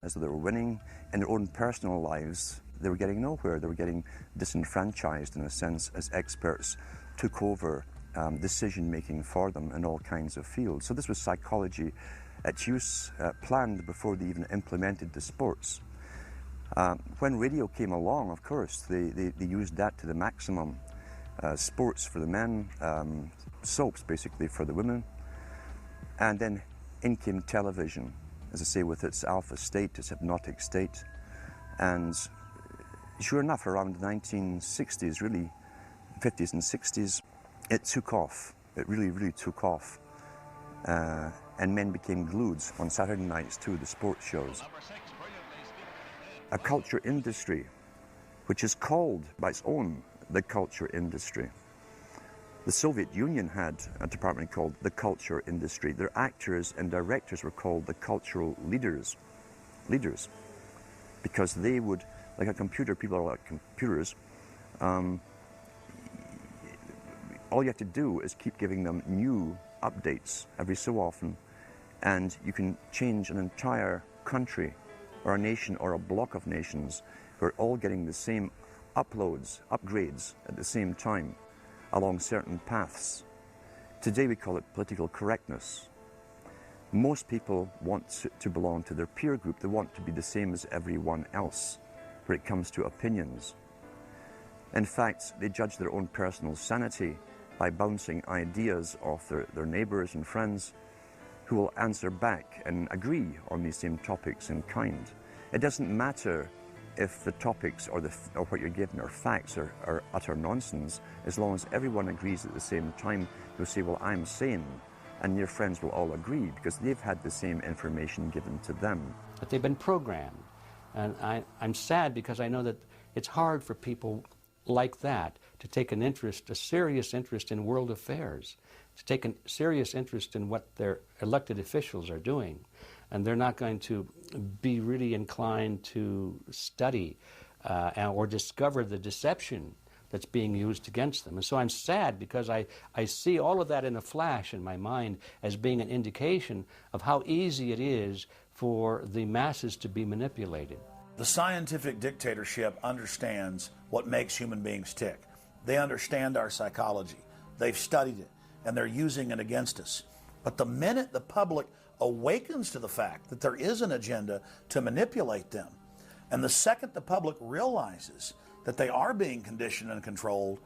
as though they were winning. In their own personal lives, they were getting nowhere. They were getting disenfranchised, in a sense, as experts took over decision-making for them in all kinds of fields. So this was psychology at use, planned before they even implemented the sports. When radio came along, of course, they used that to the maximum. Sports for the men, soaps basically for the women, and then in came television, as I say, with its alpha state, its hypnotic state. And sure enough, around the 1960s, really, 50s and 60s, it took off. It really, really took off. And men became glued on Saturday nights to the sports shows. A culture industry, which is called by its own the culture industry. The Soviet Union had a department called the culture industry. Their actors and directors were called the cultural leaders, because they would, like a computer, people are like computers, all you have to do is keep giving them new updates every so often, and you can change an entire country or a nation or a block of nations who are all getting the same upgrades at the same time along certain paths. Today we call it political correctness. Most people want to belong to their peer group. They want to be the same as everyone else when it comes to opinions. In fact, they judge their own personal sanity by bouncing ideas off their neighbors and friends who will answer back and agree on these same topics in kind. It doesn't matter if the topics or what you're given are facts or utter nonsense, as long as everyone agrees at the same time. You'll say, well, I'm sane, and your friends will all agree because they've had the same information given to them. But they've been programmed, and I'm sad because I know that it's hard for people like that to take an interest, a serious interest in world affairs, to take a serious interest in what their elected officials are doing. And they're not going to be really inclined to study or discover the deception that's being used against them. And so I'm sad because I see all of that in a flash in my mind as being an indication of how easy it is for the masses to be manipulated. The scientific dictatorship understands what makes human beings tick. They understand our psychology. They've studied it, and they're using it against us. But the minute the public awakens to the fact that there is an agenda to manipulate them, and the second the public realizes that they are being conditioned and controlled,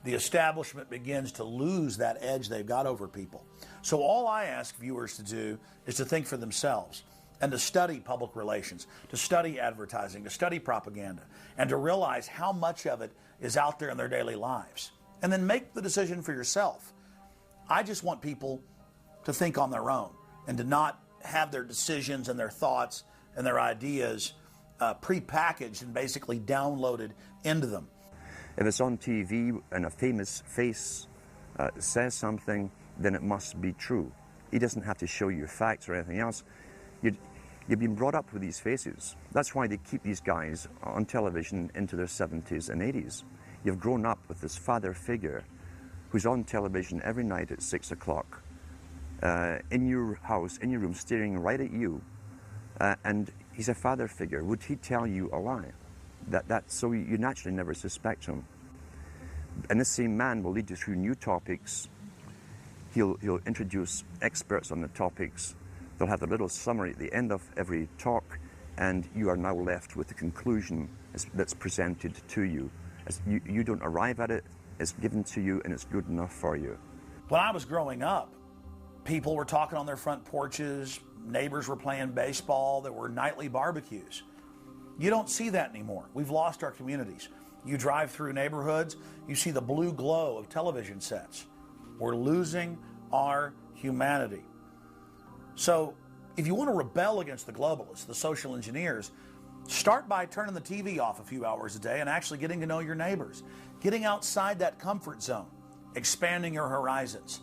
the establishment begins to lose that edge they've got over people. So all I ask viewers to do is to think for themselves and to study public relations, to study advertising, to study propaganda, and to realize how much of it is out there in their daily lives. And then make the decision for yourself. I just want people to think on their own and to not have their decisions and their thoughts and their ideas pre-packaged and basically downloaded into them. If it's on TV and a famous face says something, then it must be true. He doesn't have to show you facts or anything else. You've been brought up with these faces. That's why they keep these guys on television into their 70s and 80s. You've grown up with this father figure who's on television every night at 6 o'clock, in your house, in your room, staring right at you, and he's a father figure. Would he tell you a lie? So you naturally never suspect him. And this same man will lead you through new topics. He'll introduce experts on the topics. They'll have a little summary at the end of every talk, and you are now left with the conclusion that's presented to you. You don't arrive at it, it's given to you, and it's good enough for you. When I was growing up, people were talking on their front porches, neighbors were playing baseball, there were nightly barbecues. You don't see that anymore. We've lost our communities. You drive through neighborhoods, you see the blue glow of television sets. We're losing our humanity. So if you want to rebel against the globalists, the social engineers, start by turning the TV off a few hours a day and actually getting to know your neighbors, getting outside that comfort zone, expanding your horizons.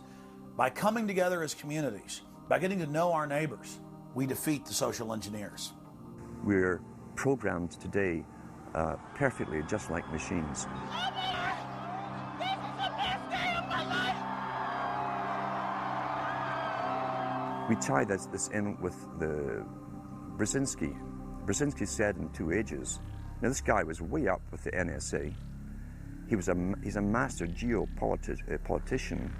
By coming together as communities, by getting to know our neighbors, we defeat the social engineers. We're programmed today perfectly, just like machines. We tie this in with the Presidency Brzezinski said in Two Ages, now this guy was way up with the NSA. He's a master geopolitician.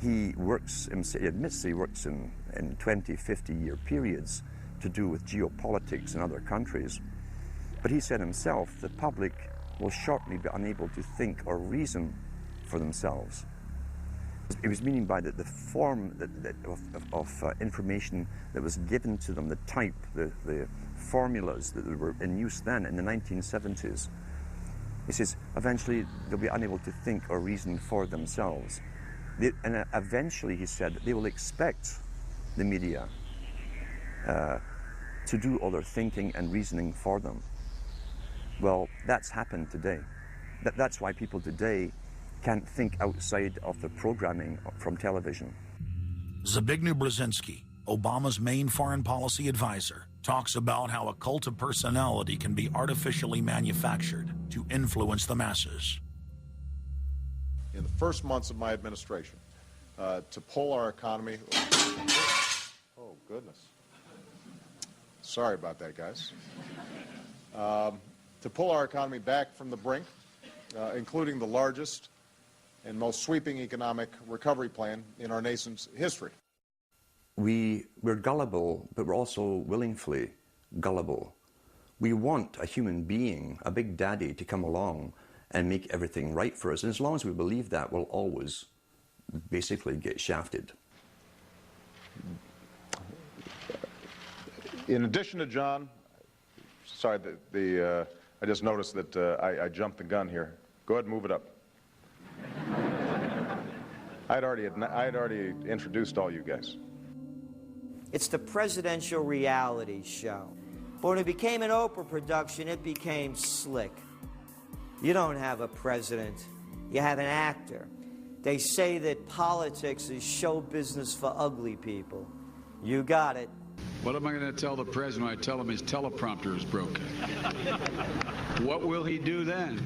He admits he works in 20, 50-year periods to do with geopolitics in other countries. But he said himself, the public will shortly be unable to think or reason for themselves. It was meaning by the form of information that was given to them, the type, the formulas that were in use then in the 1970s. He says, eventually they'll be unable to think or reason for themselves. And eventually, he said, they will expect the media to do all their thinking and reasoning for them. Well, that's happened today. That's why people today can't think outside of the programming from television. Zbigniew Brzezinski, Obama's main foreign policy advisor, talks about how a cult of personality can be artificially manufactured to influence the masses. In the first months of my administration, to pull our economy... Oh, goodness. Sorry about that, guys. To pull our economy back from the brink, including the largest and most sweeping economic recovery plan in our nation's history. We're gullible, but we're also willingly gullible. We want a human being, a big daddy, to come along and make everything right for us. And as long as we believe that, we'll always basically get shafted. In addition to John, sorry, I just noticed that I jumped the gun here. Go ahead and move it up. I had already introduced all you guys. It's the presidential reality show. But when it became an Oprah production, it became slick. You don't have a president, you have an actor. They say that politics is show business for ugly people. You got it. What am I going to tell the president when I tell him his teleprompter is broken? What will he do then?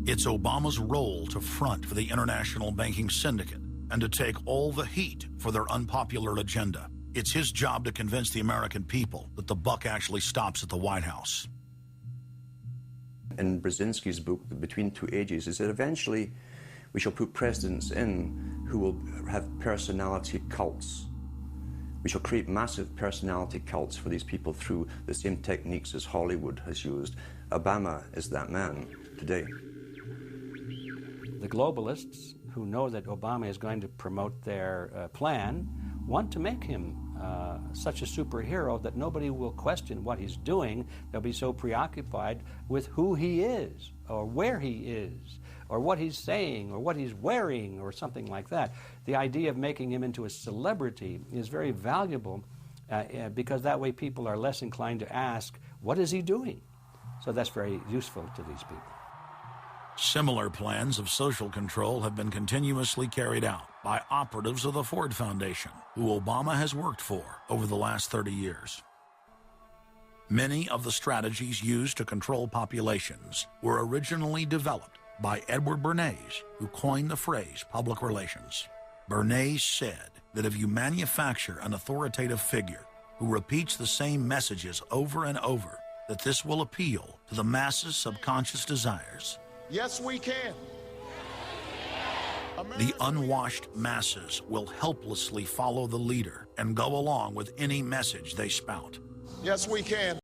It's Obama's role to front for the international banking syndicate and to take all the heat for their unpopular agenda. It's his job to convince the American people that the buck actually stops at the White House. In Brzezinski's book, Between Two Ages, is that eventually we shall put presidents in who will have personality cults. We shall create massive personality cults for these people through the same techniques as Hollywood has used. Obama is that man today. The globalists, who know that Obama is going to promote their plan, want to make him such a superhero that nobody will question what he's doing. They'll be so preoccupied with who he is, or where he is, or what he's saying, or what he's wearing, or something like that. The idea of making him into a celebrity is very valuable because that way people are less inclined to ask, what is he doing? So that's very useful to these people. Similar plans of social control have been continuously carried out by operatives of the Ford Foundation, who Obama has worked for over the last 30 years. Many of the strategies used to control populations were originally developed by Edward Bernays, who coined the phrase public relations. Bernays said that if you manufacture an authoritative figure who repeats the same messages over and over, that this will appeal to the masses' subconscious desires. Yes, we can. The unwashed masses will helplessly follow the leader and go along with any message they spout. Yes, we can.